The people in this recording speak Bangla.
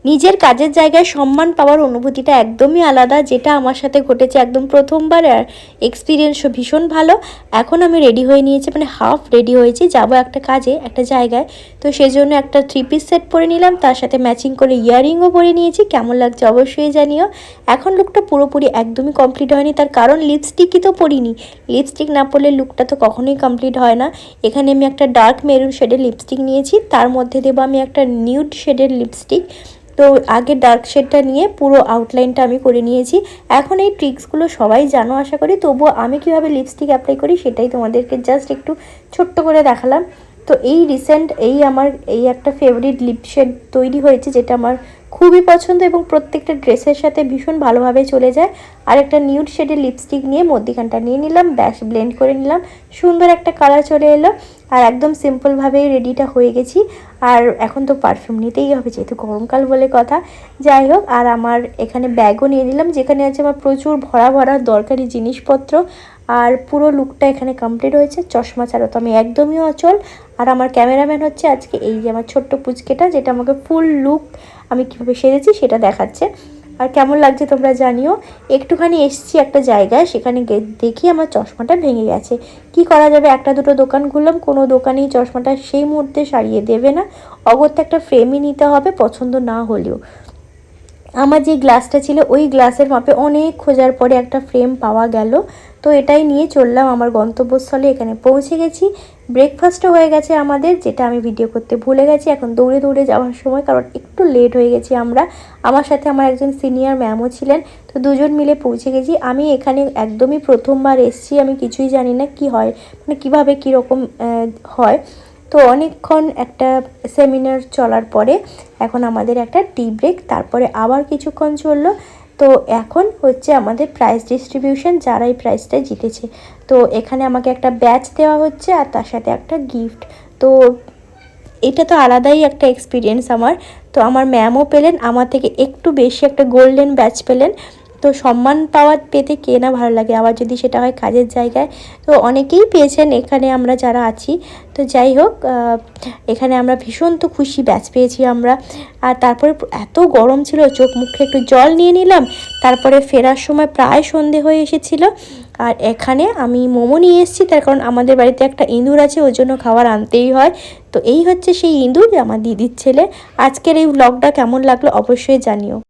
নিজের কাজের জায়গায় সম্মান পাওয়ার অনুভূতিটা একদমই আলাদা, যেটা আমার সাথে ঘটেছে একদম প্রথমবার। আর এক্সপিরিয়েন্সও ভীষণ ভালো। এখন আমি রেডি হয়ে নিয়েছি, মানে হাফ রেডি হয়েছি, যাব একটা কাজে একটা জায়গায়। তো সেজন্য একটা 3 পিস সেট পরে নিলাম, তার সাথে ম্যাচিং করে ইয়াররিংও পরে নিয়েছি। কেমন লাগছে অবশ্যই জানিও। এখন লুকটা পুরোপুরি একদমই কমপ্লিট হয়নি, তার কারণ লিপস্টিকই তো পরিনি। লিপস্টিক না পরলে লুকটা তো কখনোই কমপ্লিট হয় না। এখানে আমি একটা ডার্ক মেরুন শেডের লিপস্টিক নিয়েছি, তার মধ্যে দেবো আমি একটা নিউড শেডের লিপস্টিক। তো আগে ডার্ক শেডটা নিয়ে পুরো আউটলাইনটা আমি করে নিয়েছি। এখন এই ট্রিক্সগুলো সবাই জানো আশা করি, তবুও আমি কীভাবে লিপস্টিক অ্যাপ্লাই করি সেটাই তোমাদেরকে জাস্ট একটু ছোট্ট করে দেখালাম। তো এই রিসেন্ট আমার একটা ফেভারিট লিপ শেড তৈরি হয়েছে, যেটা আমার খুবই পছন্দ এবং প্রত্যেকটা ড্রেসের সাথে ভীষণ ভালোভাবে চলে যায়। আর একটা নিউড শেডের লিপস্টিক নিয়ে মধ্যিখানটা নিয়ে নিলাম, ব্যাস ব্লেন্ড করে নিলাম, সুন্দর একটা কালার চলে এলো। আর একদম সিম্পলভাবেই রেডিটা হয়ে গেছি। আর এখন তো পারফিউম নিতেই হবে, যেহেতু গরমকাল বলে কথা। যাই হোক, আর আমার এখানে ব্যাগও নিয়ে নিলাম, যেখানে আছে আমার প্রচুর ভরা ভরা দরকারি জিনিসপত্র। আর পুরো লুকটা এখানে কমপ্লিট হয়েছে। চশমা ছাড়া তো আমি একদমই অচল। আর আমার ক্যামেরাম্যান হচ্ছে আজকে এই যে আমার ছোট্ট পুচকেটা, যেটা আমাকে ফুল লুক আমি কীভাবে সেরেছি সেটা দেখাচ্ছে। আর কেমন লাগছে তোমরা জানিও। একটুখানি এসছি একটা জায়গায়, সেখানে দেখি আমার চশমাটা ভেঙে গেছে। কি করা যাবে, একটা দুটো দোকান ঘুরলাম, কোনো দোকানেই চশমাটা সেই মুহূর্তে সারিয়ে দেবে না। অগত্যা একটা ফ্রেমই নিতে হবে, পছন্দ না হলেও। আমার যে গ্লাসটা ছিল ওই গ্লাসের মাপে অনেক খোঁজার পরে একটা ফ্রেম পাওয়া গেল। তো এটাই নিয়ে চললাম আমার গন্তব্যস্থলে। এখানে পৌঁছে গেছি। ব্রেকফাস্টও হয়ে গেছে আমাদের, যেটা আমি ভিডিও করতে ভুলে গেছি এখন দৌড়ে দৌড়ে যাওয়ার সময়, কারণ একটু লেট হয়ে গেছি আমরা। আমার সাথে আমার একজন সিনিয়র ম্যামও ছিলেন, তো দুজন মিলে পৌঁছে গেছি। আমি এখানে একদমই প্রথমবার এসেছি, আমি কিছুই জানি না কি হয়, মানে কীভাবে কীরকম হয়। তো অনেকক্ষণ একটা সেমিনার চলার পরে এখন আমাদের একটা টি ব্রেক, তারপরে আবার কিছুক্ষণ চললো। তো এখন হচ্ছে আমাদের প্রাইজ ডিস্ট্রিবিউশন, যারা এই প্রাইজটা জিতেছে। তো এখানে আমাকে একটা ব্যাচ দেওয়া হচ্ছে আর তার সাথে একটা গিফট। তো এটা তো আলাদাই একটা এক্সপিরিয়েন্স আমার। তো আমার ম্যামও পেলেন, আমার থেকে একটু বেশি একটা গোল্ডেন ব্যাচ পেলেন। তো সম্মান পেতে কে না ভালো লাগে, আবার যদি সেটা হয় কাজের জায়গায়। তো অনেকেই পেয়েছেন এখানে আমরা যারা আছি। তো যাই হোক, এখানে আমরা ভীষণ তো খুশি, ব্যাচ পেয়েছি আমরা। আর তারপরে এত গরম ছিল, চোখ মুখে একটু জল নিয়ে নিলাম। তারপরে ফেরার সময় প্রায় সন্ধে হয়ে এসেছিলো। আর এখানে আমি মোমো নিয়ে এসেছি, তার কারণ আমাদের বাড়িতে একটা ইঁদুর আছে, ওই জন্য খাবার আনতেই হয়। তো এই হচ্ছে সেই ইঁদুর, আমার দিদির ছেলে। আজকের এই ব্লগটা কেমন লাগলো অবশ্যই জানিও।